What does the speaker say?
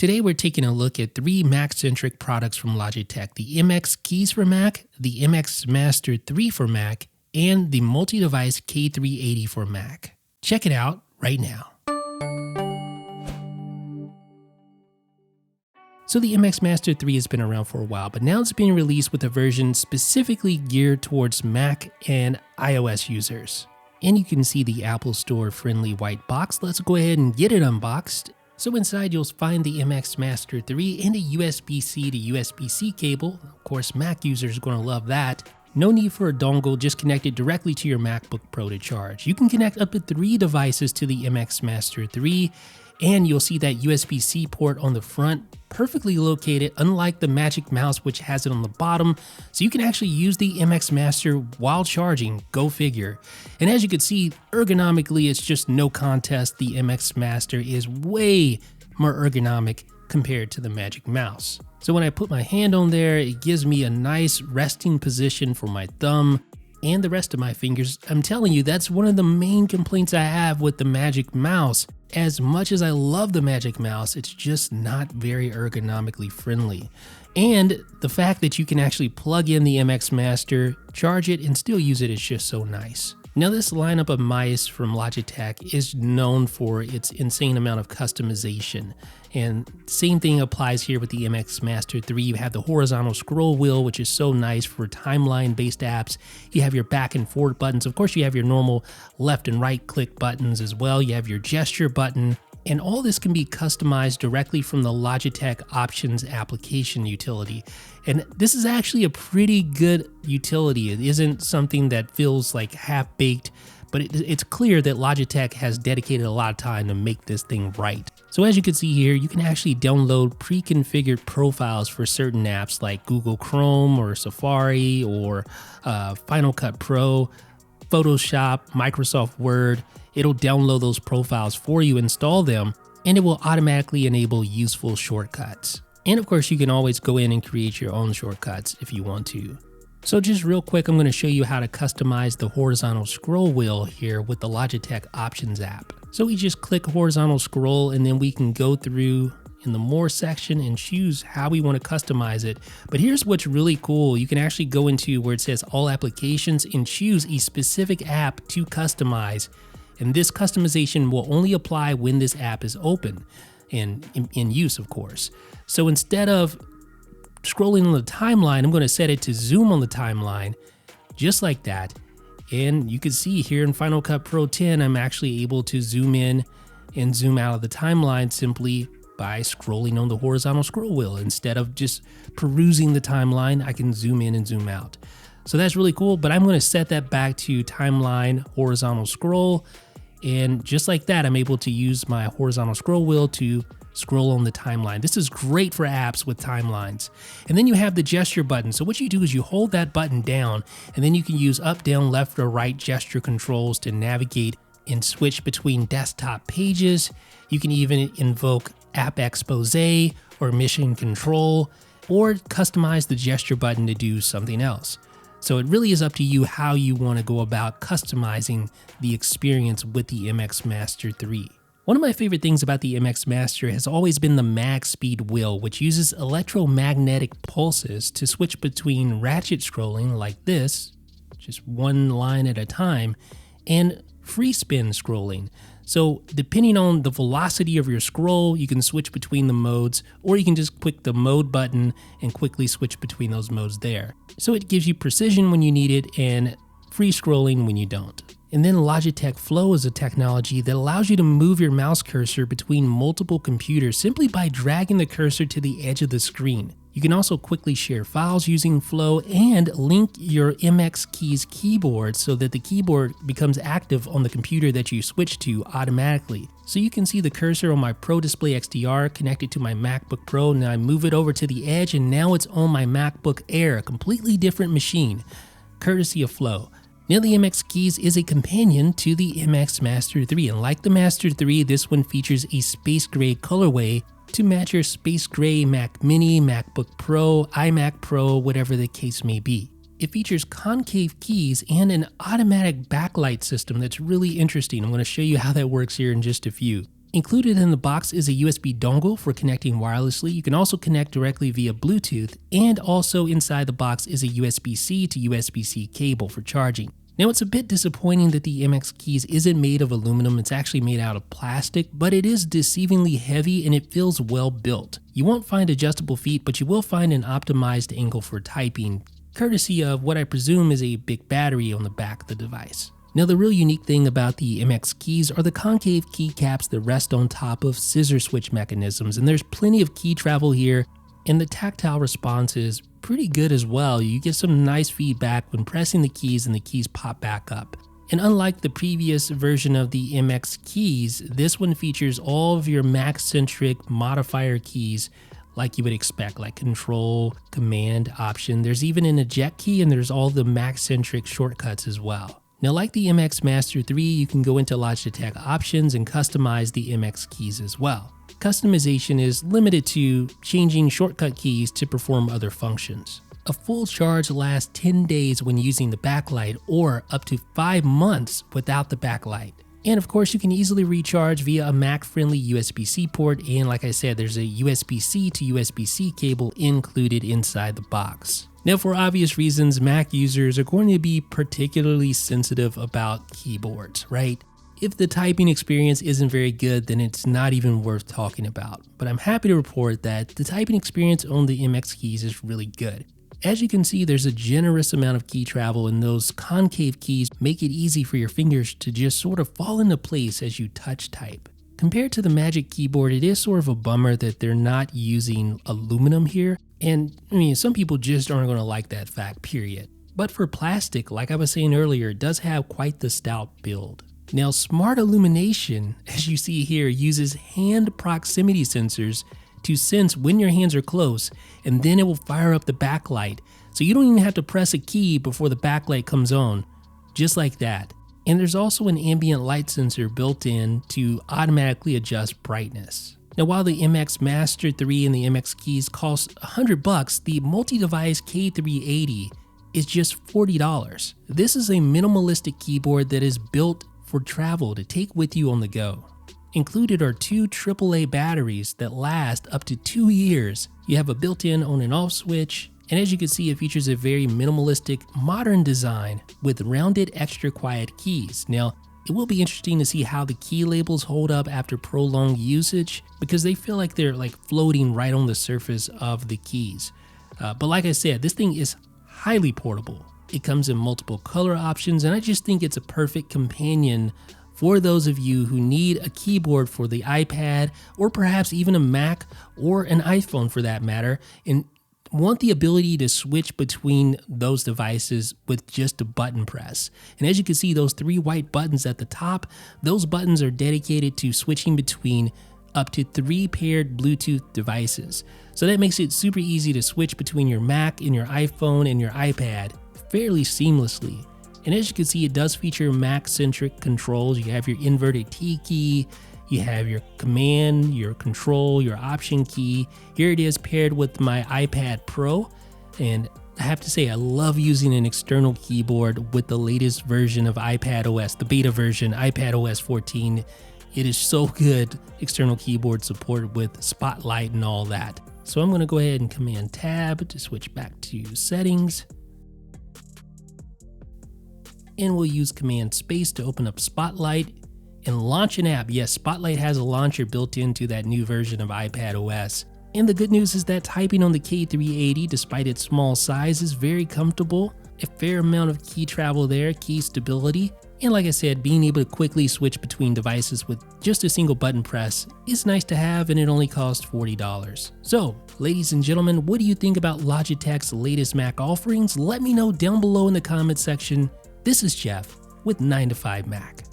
Today we're taking a look at 3 Mac-centric products from Logitech, the MX Keys for Mac, the MX Master 3 for Mac, and the multi-device K380 for Mac. Check it out right now. So the MX Master 3 has been around for a while, but now it's being released with a version specifically geared towards Mac and iOS users. And you can see the Apple Store friendly white box. Let's go ahead and get it unboxed. So inside you'll find the MX Master 3 and a USB-C to USB-C cable. Of course, Mac users are going to love that. No need for a dongle, just connect it directly to your MacBook Pro to charge. You can connect up to 3 devices to the MX Master 3, and you'll see that USB-C port on the front, perfectly located, unlike the Magic Mouse which has it on the bottom. So you can actually use the MX Master while charging, go figure. And as you can see, ergonomically it's just no contest. The MX Master is way more ergonomic compared to the Magic Mouse. So when I put my hand on there, it gives me a nice resting position for my thumb and the rest of my fingers. I'm telling you, that's one of the main complaints I have with the Magic Mouse. As much as I love the Magic Mouse, it's just not very ergonomically friendly. And the fact that you can actually plug in the MX Master, charge it, and still use it is just so nice. Now this lineup of mice from Logitech is known for its insane amount of customization. And same thing applies here with the MX Master 3. You have the horizontal scroll wheel, which is so nice for timeline-based apps. You have your back and forward buttons. Of course, you have your normal left and right click buttons as well. You have your gesture button. And all this can be customized directly from the Logitech Options application utility. And this is actually a pretty good utility. It isn't something that feels like half-baked, but it's clear that Logitech has dedicated a lot of time to make this thing right. So as you can see here, you can actually download pre-configured profiles for certain apps like Google Chrome or Safari or Final Cut Pro, Photoshop, Microsoft Word. It'll download those profiles for you, install them, and it will automatically enable useful shortcuts. And of course, you can always go in and create your own shortcuts if you want to. So just real quick, I'm going to show you how to customize the horizontal scroll wheel here with the Logitech Options app. So we just click horizontal scroll, and then we can go through in the More section and choose how we want to customize it. But here's what's really cool. You can actually go into where it says All Applications and choose a specific app to customize. And this customization will only apply when this app is open and in use, of course. So instead of scrolling on the timeline, I'm going to set it to zoom on the timeline, just like that. And you can see here in Final Cut Pro 10, I'm actually able to zoom in and zoom out of the timeline simply by scrolling on the horizontal scroll wheel. Instead of just perusing the timeline, I can zoom in and zoom out. So that's really cool, but I'm going to set that back to timeline horizontal scroll. And just like that, I'm able to use my horizontal scroll wheel to scroll on the timeline. This is great for apps with timelines. And then you have the gesture button. So what you do is you hold that button down, and then you can use up, down, left, or right gesture controls to navigate and switch between desktop pages. You can even invoke app expose or mission control, or customize the gesture button to do something else. So it really is up to you how you want to go about customizing the experience with the MX Master 3. One of my favorite things about the MX Master has always been the Mag Speed wheel, which uses electromagnetic pulses to switch between ratchet scrolling like this, just one line at a time, and free spin scrolling. So depending on the velocity of your scroll, you can switch between the modes, or you can just click the mode button and quickly switch between those modes there. So it gives you precision when you need it and free scrolling when you don't. And then Logitech Flow is a technology that allows you to move your mouse cursor between multiple computers simply by dragging the cursor to the edge of the screen. You can also quickly share files using Flow and link your MX Keys keyboard so that the keyboard becomes active on the computer that you switch to automatically. So you can see the cursor on my Pro Display XDR connected to my MacBook Pro. Now I move it over to the edge and now it's on my MacBook Air, a completely different machine, courtesy of Flow. Now the MX Keys is a companion to the MX Master 3, and like the Master 3, this one features a space gray colorway to match your space gray Mac Mini, MacBook Pro, iMac Pro, whatever the case may be. It features concave keys and an automatic backlight system that's really interesting. I'm going to show you how that works here in just a few. Included in the box is a USB dongle for connecting wirelessly. You can also connect directly via Bluetooth, and also inside the box is a USB-C to USB-C cable for charging. Now, it's a bit disappointing that the MX Keys isn't made of aluminum. It's actually made out of plastic, but it is deceivingly heavy and it feels well built. You won't find adjustable feet, but you will find an optimized angle for typing, courtesy of what I presume is a big battery on the back of the device. Now, the real unique thing about the MX Keys are the concave keycaps that rest on top of scissor switch mechanisms, and there's plenty of key travel here, and the tactile response is pretty good as well. You get some nice feedback when pressing the keys and the keys pop back up. And unlike the previous version of the MX Keys, this one features all of your Mac-centric modifier keys like you would expect, like Control, Command, Option. There's even an eject key, and there's all the Mac-centric shortcuts as well. Now, like the MX Master 3, you can go into Logitech options and customize the MX keys as well. Customization is limited to changing shortcut keys to perform other functions. A full charge lasts 10 days when using the backlight, or up to 5 months without the backlight. And of course, you can easily recharge via a Mac-friendly USB-C port, and like I said, there's a USB-C to USB-C cable included inside the box. Now, for obvious reasons, Mac users are going to be particularly sensitive about keyboards, right? If the typing experience isn't very good, then it's not even worth talking about. But I'm happy to report that the typing experience on the MX Keys is really good. As you can see, there's a generous amount of key travel, and those concave keys make it easy for your fingers to just sort of fall into place as you touch type. Compared to the Magic Keyboard, it is sort of a bummer that they're not using aluminum here. And I mean, some people just aren't going to like that fact, period. But for plastic, like I was saying earlier, it does have quite the stout build. Now, smart illumination, as you see here, uses hand proximity sensors to sense when your hands are close, and then it will fire up the backlight. So you don't even have to press a key before the backlight comes on, just like that. And there's also an ambient light sensor built in to automatically adjust brightness. Now, while the MX Master 3 and the MX Keys cost $100, the multi-device K380 is just $40. This is a minimalistic keyboard that is built for travel to take with you on the go. Included are 2 AAA batteries that last up to 2 years. You have a built-in on and off switch, and as you can see, it features a very minimalistic, modern design with rounded extra quiet keys. Now, it will be interesting to see how the key labels hold up after prolonged usage, because they feel like they're like floating right on the surface of the keys. But like I said, this thing is highly portable. It comes in multiple color options, and I just think it's a perfect companion for those of you who need a keyboard for the iPad, or perhaps even a Mac or an iPhone for that matter, and want the ability to switch between those devices with just a button press. And as you can see, those 3 white buttons at the top, those buttons are dedicated to switching between up to 3 paired Bluetooth devices. So that makes it super easy to switch between your Mac and your iPhone and your iPad fairly seamlessly. And as you can see, it does feature Mac-centric controls. You have your inverted T key, you have your command, your control, your option key. Here it is paired with my iPad Pro. And I have to say, I love using an external keyboard with the latest version of iPadOS, the beta version, iPadOS 14. It is so good, external keyboard support with Spotlight and all that. So I'm going to go ahead and Command Tab to switch back to settings. And we'll use Command Space to open up Spotlight and launch an app. Yes, Spotlight has a launcher built into that new version of iPadOS. And the good news is that typing on the K380, despite its small size, is very comfortable. A fair amount of key travel there, key stability. And like I said, being able to quickly switch between devices with just a single button press is nice to have, and it only costs $40. So, ladies and gentlemen, what do you think about Logitech's latest Mac offerings? Let me know down below in the comments section. This is Jeff with 9to5Mac.